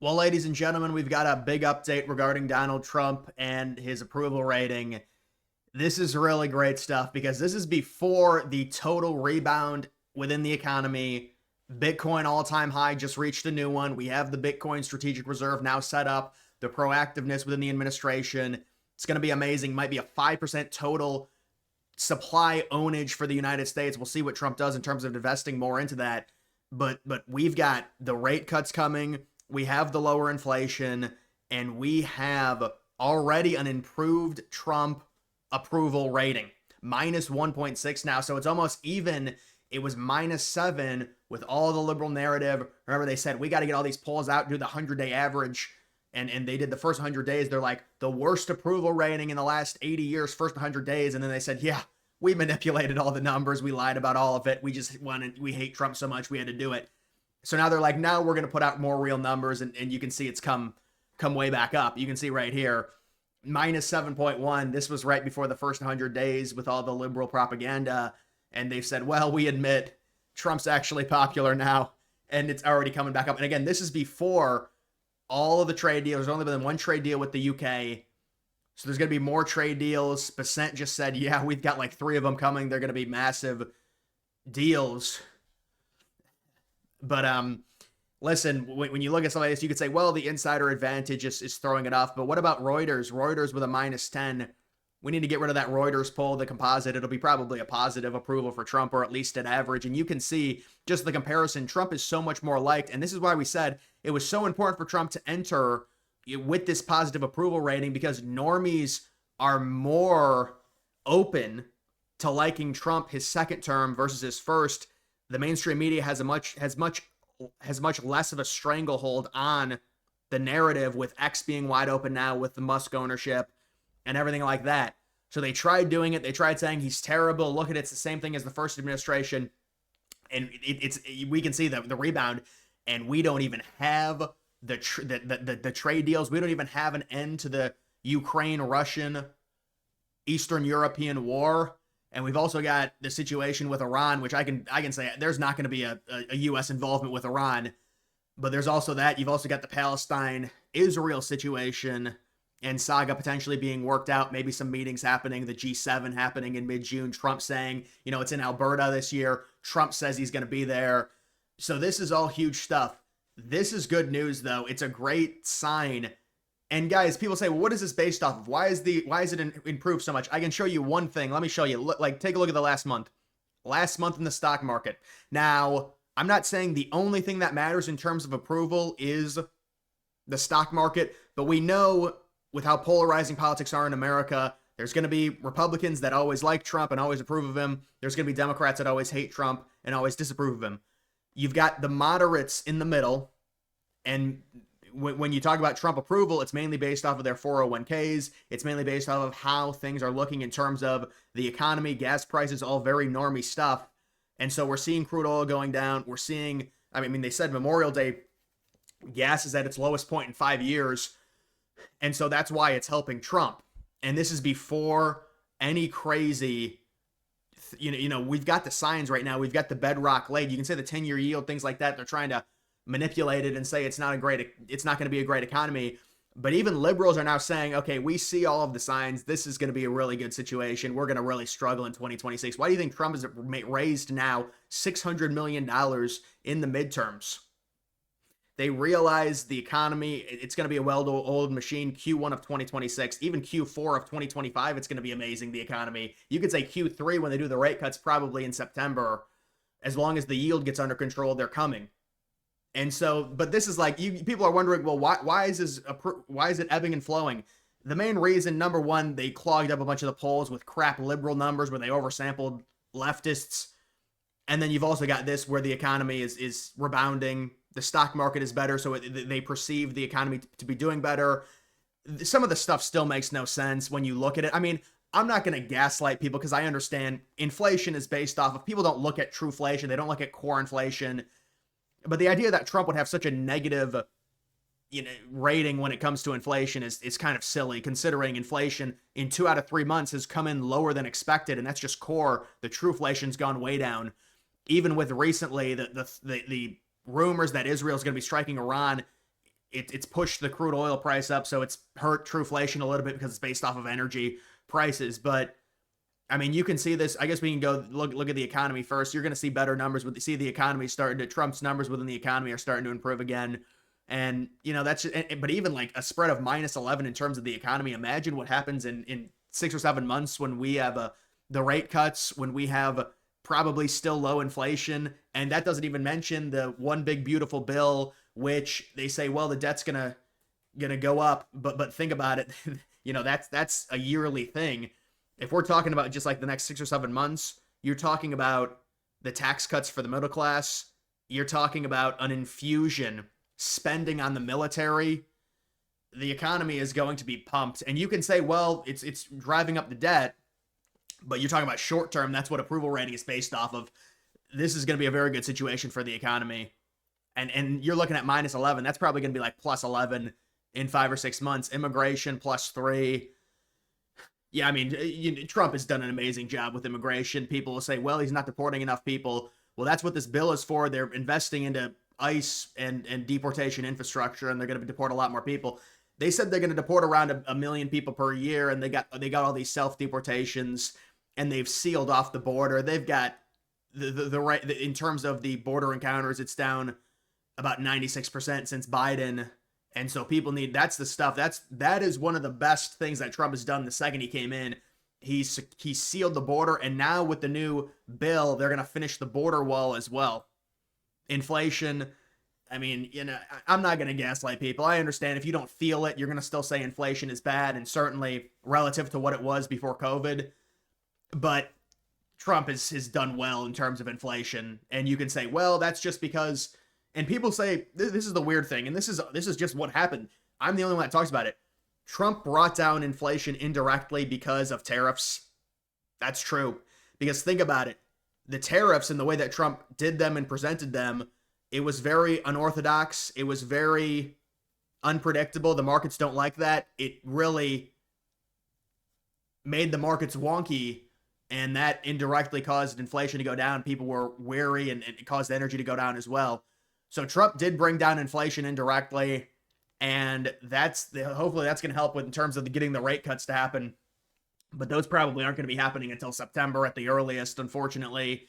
Well, ladies and gentlemen, we've got a big update regarding Donald Trump and his approval rating. This is really great stuff because this is before the total rebound within the economy. Bitcoin all-time high just reached a new one. We have the Bitcoin strategic reserve now set up, the proactiveness within the administration. It's going to be amazing. Might be a 5% total supply ownage for the United States. We'll see what Trump does in terms of investing more into that. But we've got the rate cuts coming. We have the lower inflation, and we have already an improved Trump approval rating, minus 1.6 now. So it's almost even. It was -7 with all the liberal narrative. Remember, they said we got to get all these polls out, do the 100-day average. And they did the first 100 days. They're like the worst approval rating in the last 80 years, first 100 days. And then they said, yeah, we manipulated all the numbers. We lied about all of it. We hate Trump so much we had to do it. So now they're like, now we're going to put out more real numbers. And you can see it's come way back up. You can see right here, -7.1. This was right before the first 100 days with all the liberal propaganda. And they've said, well, we admit Trump's actually popular now. And it's already coming back up. And again, this is before all of the trade deals. There's only been one trade deal with the UK. So there's going to be more trade deals. Percent just said, yeah, we've got like 3 of them coming. They're going to be massive deals. But listen, when you look at something like this, you could say, well, the insider advantage is throwing it off. But what about Reuters? Reuters with a -10. We need to get rid of that Reuters poll, the composite. It'll be probably a positive approval for Trump, or at least an average. And you can see just the comparison. Trump is so much more liked. And this is why we said it was so important for Trump to enter with this positive approval rating, because normies are more open to liking Trump his second term versus his first. The mainstream media has much less of a stranglehold on the narrative, with X being wide open now with the Musk ownership and everything like that. So they tried doing it. They tried saying he's terrible. Look at it. It's the same thing as the first administration. And we can see the rebound, and we don't even have the trade deals. We don't even have an end to the Ukraine-Russian Eastern European war. And we've also got the situation with Iran, which I can say there's not going to be a U.S. involvement with Iran. But there's also that. You've also got the Palestine-Israel situation and saga potentially being worked out. Maybe some meetings happening, the G7 happening in mid-June. Trump saying, it's in Alberta this year. Trump says he's going to be there. So this is all huge stuff. This is good news, though. It's a great sign. And guys, people say, well, what is this based off of? Why is it improved so much? I can show you one thing. Let me show you. Take a look at the last month. Last month in the stock market. Now, I'm not saying the only thing that matters in terms of approval is the stock market, but we know with how polarizing politics are in America, there's going to be Republicans that always like Trump and always approve of him. There's going to be Democrats that always hate Trump and always disapprove of him. You've got the moderates in the middle, and when you talk about Trump approval, it's mainly based off of their 401ks. It's mainly based off of how things are looking in terms of the economy, gas prices, all very normie stuff. And so we're seeing crude oil going down. We're seeing, they said Memorial Day, gas is at its lowest point in 5 years. And so that's why it's helping Trump. And this is before any crazy, we've got the signs right now. We've got the bedrock laid. You can say the 10-year yield, things like that. They're trying to manipulate it and say it's not going to be a great economy. But even liberals are now saying, okay, we see all of the signs. This is going to be a really good situation. We're going to really struggle in 2026. Why do you think Trump has raised now $600 million in the midterms? They realize the economy, it's going to be a well-oiled machine. Q1 of 2026, even Q4 of 2025, it's going to be amazing, the economy. You could say Q3 when they do the rate cuts, probably in September. As long as the yield gets under control, they're coming. And so, but this is like, people are wondering, well, why is it ebbing and flowing? The main reason, number one, they clogged up a bunch of the polls with crap liberal numbers where they oversampled leftists. And then you've also got this where the economy is rebounding. The stock market is better, so they perceive the economy to be doing better. Some of the stuff still makes no sense when you look at it. I'm not going to gaslight people because I understand inflation is based off of, people don't look at trueflation. They don't look at core inflation. But the idea that Trump would have such a negative rating when it comes to inflation is kind of silly, considering inflation in 2 out of 3 months has come in lower than expected, and that's just core. The trueflation's gone way down. Even with recently the rumors that Israel is going to be striking Iran, it's pushed the crude oil price up, so it's hurt truflation a little bit because it's based off of energy prices. But I mean, you can see this. I guess we can go look at the economy first. You're going to see better numbers, but you see the economy starting to, Trump's numbers within the economy are starting to improve again. And, you know, that's, but even like a spread of -11 in terms of the economy, imagine what happens in 6 or 7 months when we have the rate cuts, when we have probably still low inflation. And that doesn't even mention the one big beautiful bill, which they say, well, the debt's gonna go up. But think about it. You know, that's a yearly thing. If we're talking about just like the next 6 or 7 months, you're talking about the tax cuts for the middle class. You're talking about an infusion, spending on the military. The economy is going to be pumped. And you can say, well, it's driving up the debt, but you're talking about short term. That's what approval rating is based off of. This is going to be a very good situation for the economy. And you're looking at -11. That's probably going to be like +11 in 5 or 6 months. Immigration +3. Yeah, I mean, Trump has done an amazing job with immigration. People will say, well, he's not deporting enough people. Well, that's what this bill is for. They're investing into ICE and deportation infrastructure, and they're going to deport a lot more people. They said they're going to deport around a million people per year, and they got all these self-deportations, and they've sealed off the border. They've got the right, in terms of the border encounters, it's down about 96% since Biden. And so people need, that's the stuff. That is one of the best things that Trump has done the second he came in. He sealed the border, and now with the new bill, they're going to finish the border wall as well. Inflation, I mean, you know, I'm not going to gaslight people. I understand if you don't feel it, you're going to still say inflation is bad, and certainly relative to what it was before COVID. But Trump has done well in terms of inflation, and you can say, well, that's just because. And people say, this is the weird thing, and this is just what happened. I'm the only one that talks about it. Trump brought down inflation indirectly because of tariffs. That's true. Because think about it. The tariffs and the way that Trump did them and presented them, it was very unorthodox. It was very unpredictable. The markets don't like that. It really made the markets wonky, and that indirectly caused inflation to go down. People were wary, and it caused energy to go down as well. So Trump did bring down inflation indirectly, and hopefully that's going to help with in terms of getting the rate cuts to happen. But those probably aren't going to be happening until September at the earliest, unfortunately.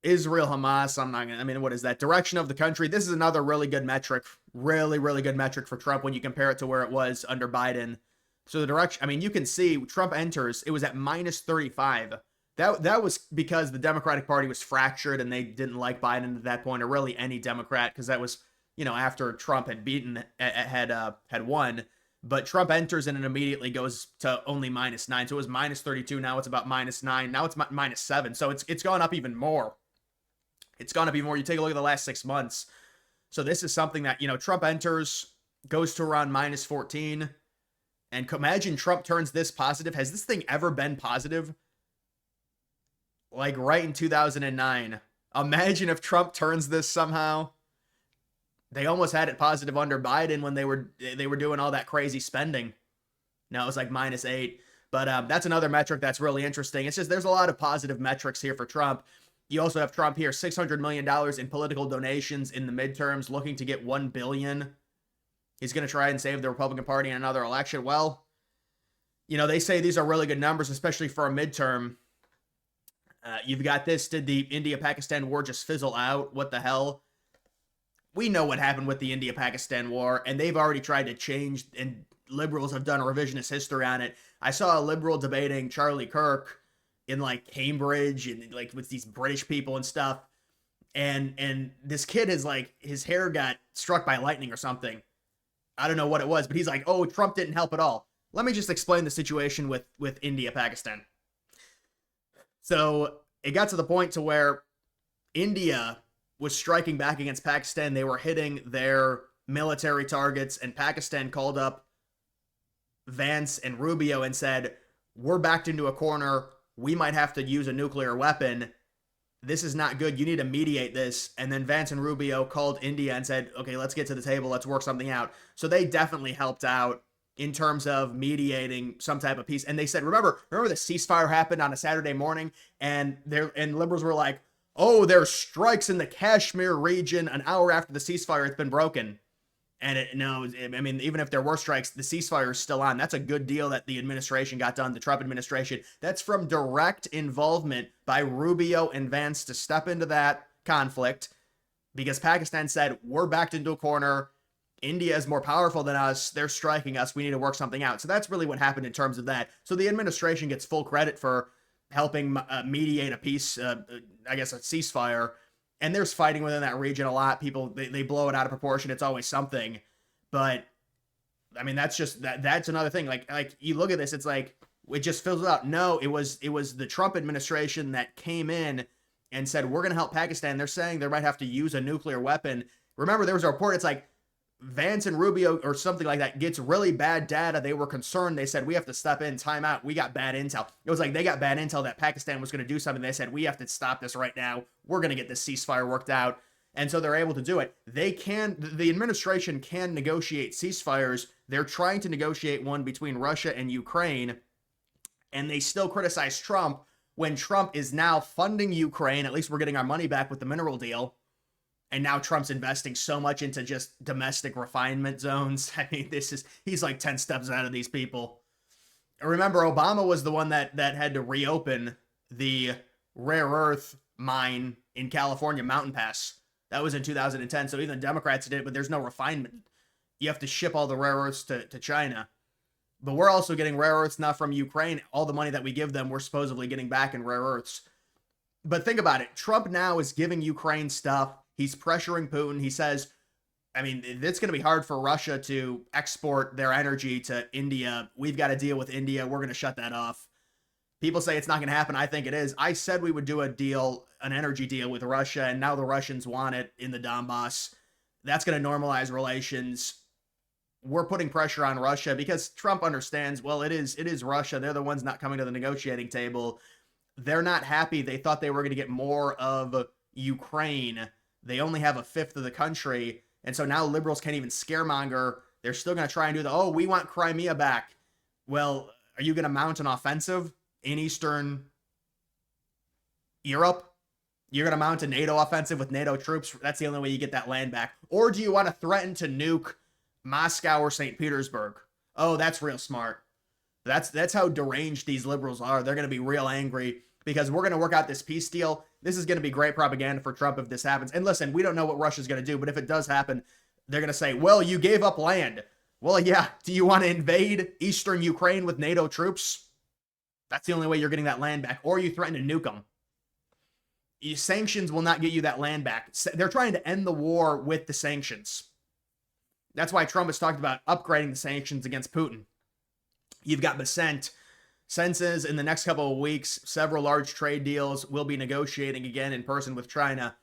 Israel, Hamas, what is that? Direction of the country. This is another really good metric, really, really good metric for Trump when you compare it to where it was under Biden. So the direction, I mean, you can see Trump enters, it was at -35. That was because the Democratic Party was fractured and they didn't like Biden at that point, or really any Democrat, because that was, you know, after Trump had won. But Trump enters and it immediately goes to only -9. So it was -32. Now it's about -9. Now it's -7. So it's gone up even more. It's gone up even more. You take a look at the last 6 months. So this is something that, you know, Trump enters, goes to around -14. And imagine Trump turns this positive. Has this thing ever been positive? Like right in 2009. Imagine if Trump turns this somehow. They almost had it positive under Biden when they were doing all that crazy spending. Now it was like -8. But that's another metric that's really interesting. It's just there's a lot of positive metrics here for Trump. You also have Trump here, $600 million in political donations in the midterms, looking to get $1 billion. He's going to try and save the Republican Party in another election. Well, you know, they say these are really good numbers, especially for a midterm. You've got this. Did the India-Pakistan war just fizzle out? What the hell? We know what happened with the India-Pakistan war, and they've already tried to change, and liberals have done a revisionist history on it. I saw a liberal debating Charlie Kirk in like Cambridge and like with these British people and stuff. And this kid is like, his hair got struck by lightning or something. I don't know what it was, but he's like, oh, Trump didn't help at all. Let me just explain the situation with India-Pakistan. So it got to the point to where India was striking back against Pakistan. They were hitting their military targets, and Pakistan called up Vance and Rubio and said, we're backed into a corner. We might have to use a nuclear weapon. This is not good. You need to mediate this. And then Vance and Rubio called India and said, okay, let's get to the table. Let's work something out. So they definitely helped out in terms of mediating some type of peace. And they said, remember the ceasefire happened on a Saturday morning, and liberals were like, oh, there's strikes in the Kashmir region an hour after the ceasefire has been broken. And no, I mean, even if there were strikes, the ceasefire is still on. That's a good deal that the administration got done, the Trump administration. That's from direct involvement by Rubio and Vance to step into that conflict because Pakistan said, we're backed into a corner. India is more powerful than us. They're striking us. We need to work something out. So that's really what happened in terms of that. So the administration gets full credit for helping mediate a peace, I guess a ceasefire. And there's fighting within that region a lot. People, they blow it out of proportion. It's always something. But, I mean, that's just, that's another thing. Like you look at this, it's like, it just fills out. No, it was the Trump administration that came in and said, we're going to help Pakistan. They're saying they might have to use a nuclear weapon. Remember, there was a report, it's like, Vance and Rubio or something like that gets really bad data. They were concerned. They said, we have to step in, time out. We got bad intel. It was like they got bad intel that Pakistan was going to do something. They said, we have to stop this right now. We're going to get this ceasefire worked out. And so they're able to do it. The administration can negotiate ceasefires. They're trying to negotiate one between Russia and Ukraine. And they still criticize Trump when Trump is now funding Ukraine. At least we're getting our money back with the mineral deal. And now Trump's investing so much into just domestic refinement zones. I mean, he's like 10 steps out of these people. Remember, Obama was the one that had to reopen the rare earth mine in California, Mountain Pass. That was in 2010. So even the Democrats did it, but there's no refinement. You have to ship all the rare earths to China. But we're also getting rare earths now from Ukraine. All the money that we give them, we're supposedly getting back in rare earths. But think about it. Trump now is giving Ukraine stuff. He's pressuring Putin. He says, I mean, it's going to be hard for Russia to export their energy to India. We've got to deal with India. We're going to shut that off. People say it's not going to happen. I think it is. I said we would do a deal, an energy deal with Russia, and now the Russians want it in the Donbass. That's going to normalize relations. We're putting pressure on Russia because Trump understands, well, it is Russia. They're the ones not coming to the negotiating table. They're not happy. They thought they were going to get more of Ukraine. They only have a fifth of the country. And so now liberals can't even scaremonger. They're still going to try and do we want Crimea back. Well, are you going to mount an offensive in Eastern Europe? You're going to mount a NATO offensive with NATO troops? That's the only way you get that land back. Or do you want to threaten to nuke Moscow or St. Petersburg? Oh, that's real smart. That's how deranged these liberals are. They're going to be real angry because we're going to work out this peace deal. This is going to be great propaganda for Trump if this happens. And listen, we don't know what Russia's going to do, but if it does happen, they're going to say, well, you gave up land. Well, yeah. Do you want to invade Eastern Ukraine with NATO troops? That's the only way you're getting that land back. Or you threaten to nuke them. Sanctions will not get you that land back. They're trying to end the war with the sanctions. That's why Trump has talked about upgrading the sanctions against Putin. You've got Bessent. Senses in the next couple of weeks, several large trade deals will be negotiating again in person with China.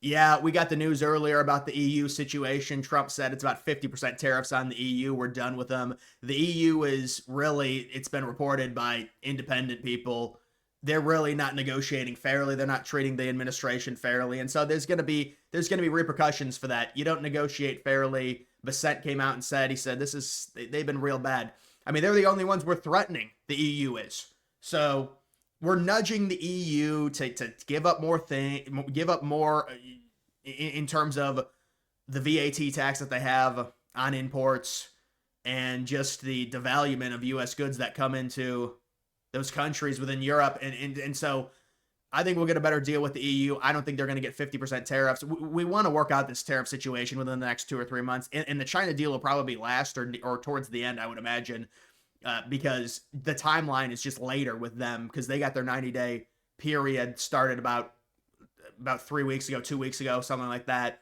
Yeah, we got the news earlier about the EU situation. Trump said it's about 50% tariffs on the EU. We're done with them. The EU is really, it's been reported by independent people, they're really not negotiating fairly. They're not treating the administration fairly. And so there's going to be repercussions for that. You don't negotiate fairly. Bessent came out and said, they've been real bad. I mean, they're the only ones we're threatening, the EU is. So we're nudging the EU to give up more in terms of the VAT tax that they have on imports and just the devaluation of U.S. goods that come into those countries within Europe. And so I think we'll get a better deal with the EU. I don't think they're going to get 50% tariffs. We want to work out this tariff situation within the next 2 or 3 months. And the China deal will probably be last or towards the end, I would imagine, because the timeline is just later with them because they got their 90-day period started about 3 weeks ago, 2 weeks ago, something like that.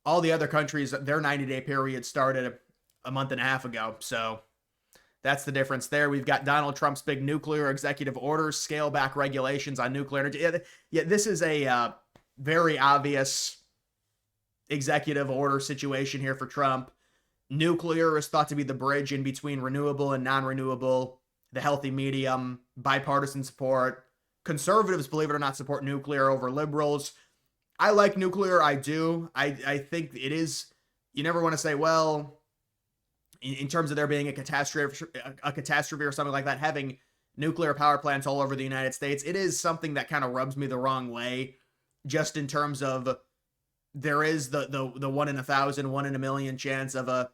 All the other countries, their 90-day period started a month and a half ago. So that's the difference there. We've got Donald Trump's big nuclear executive orders, scale back regulations on nuclear energy. Yeah, this is a very obvious executive order situation here for Trump. Nuclear is thought to be the bridge in between renewable and non-renewable, the healthy medium, bipartisan support. Conservatives, believe it or not, support nuclear over liberals. I like nuclear. I do. I think it is. You never want to say, well, in terms of there being a catastrophe or something like that, having nuclear power plants all over the United States, it is something that kind of rubs me the wrong way, just in terms of there is the 1 in 1,000, 1 in a million chance of a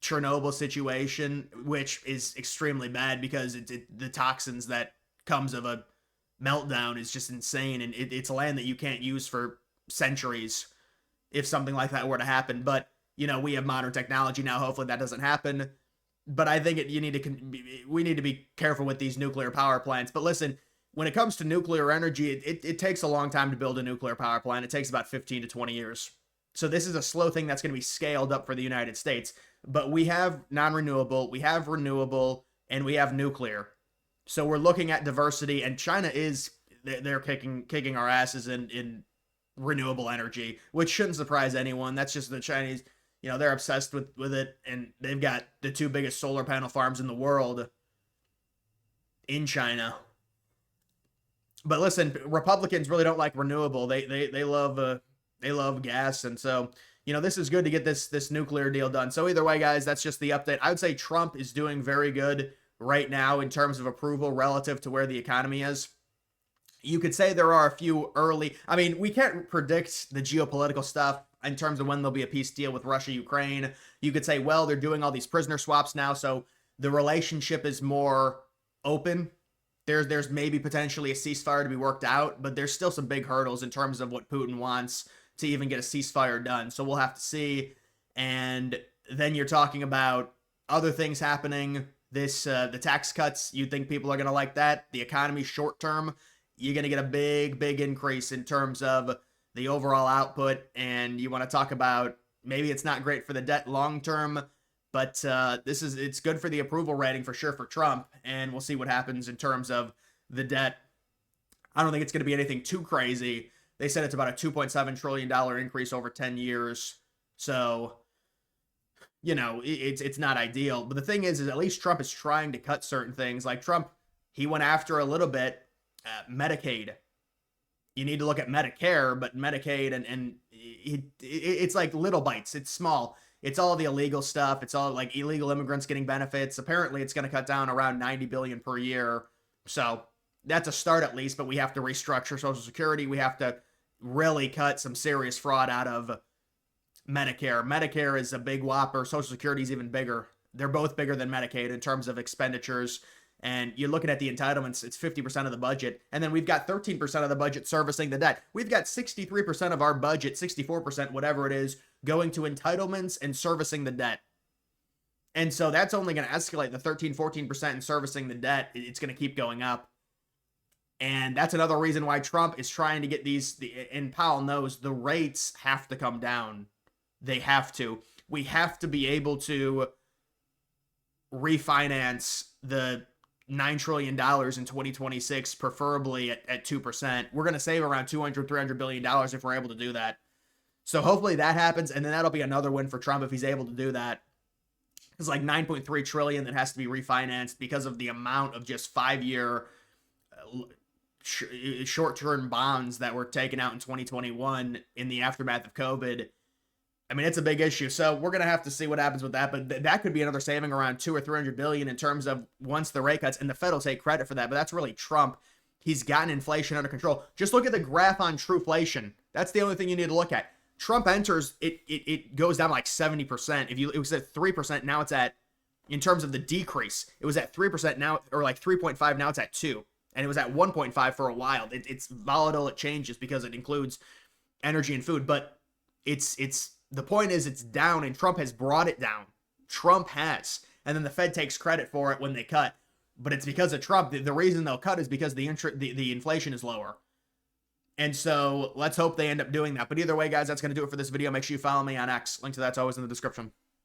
Chernobyl situation, which is extremely bad because the toxins that comes of a meltdown is just insane, and it's land that you can't use for centuries if something like that were to happen. But you know, we have modern technology now. Hopefully that doesn't happen. But I think we need to be careful with these nuclear power plants. But listen, when it comes to nuclear energy, it takes a long time to build a nuclear power plant. It takes about 15 to 20 years. So this is a slow thing that's going to be scaled up for the United States. But we have non-renewable, we have renewable, and we have nuclear. So we're looking at diversity, and China they're kicking our asses in renewable energy, which shouldn't surprise anyone. That's just the Chinese, you know, they're obsessed with it, and they've got the 2 biggest solar panel farms in the world in China. But listen, Republicans really don't like renewable. They love gas, and so, you know, this is good to get this nuclear deal done. So either way, guys, that's just the update. I would say Trump is doing very good right now in terms of approval relative to where the economy is. You could say there are a few early, I mean, we can't predict the geopolitical stuff in terms of when there'll be a peace deal with Russia, Ukraine. You could say, well, they're doing all these prisoner swaps now, so the relationship is more open. There's maybe potentially a ceasefire to be worked out, but there's still some big hurdles in terms of what Putin wants to even get a ceasefire done. So we'll have to see. And then you're talking about other things happening. The tax cuts, you think people are going to like that? The economy short term, you're going to get a big increase in terms of the overall output. And you want to talk about maybe it's not great for the debt long term, but it's good for the approval rating for sure for Trump. And we'll see what happens in terms of the debt. I don't think it's going to be anything too crazy. They said it's about a $2.7 trillion increase over 10 years. So, you know, it's not ideal. But the thing is at least Trump is trying to cut certain things. Like Trump, he went after a little bit Medicaid. You need to look at Medicare, but Medicaid and it's like little bites. It's small. It's all the illegal stuff. It's all like illegal immigrants getting benefits. Apparently, it's going to cut down around $90 billion per year. So that's a start at least, but we have to restructure Social Security. We have to really cut some serious fraud out of Medicare. Medicare is a big whopper. Social Security is even bigger. They're both bigger than Medicaid in terms of expenditures. And you're looking at the entitlements, it's 50% of the budget. And then we've got 13% of the budget servicing the debt. We've got 63% of our budget, 64%, whatever it is, going to entitlements and servicing the debt. And so that's only going to escalate. The 13, 14% in servicing the debt, it's going to keep going up. And that's another reason why Trump is trying to get and Powell knows the rates have to come down. They have to. We have to be able to refinance the $9 trillion in 2026, preferably at 2%. We're going to save around $200-300 billion if we're able to do that. So hopefully that happens, and then that'll be another win for Trump if he's able to do that. It's like $9.3 trillion that has to be refinanced because of the amount of just 5-year short-term bonds that were taken out in 2021 in the aftermath of COVID. I mean, it's a big issue. So we're going to have to see what happens with that. But that could be another saving around $200 or $300 billion in terms of once the rate cuts, and the Fed will take credit for that. But that's really Trump. He's gotten inflation under control. Just look at the graph on Trueflation. That's the only thing you need to look at. Trump enters, it goes down like 70%. It was at 3%. Now it's at, in terms of the decrease, it was at 3% now, or like 3.5. Now it's at 2. And it was at 1.5 for a while. It's volatile. It changes because it includes energy and food. But the point is it's down, and Trump has brought it down. Trump has. And then the Fed takes credit for it when they cut. But it's because of Trump. The reason they'll cut is because the inflation is lower. And so let's hope they end up doing that. But either way, guys, that's going to do it for this video. Make sure you follow me on X. Link to that's always in the description.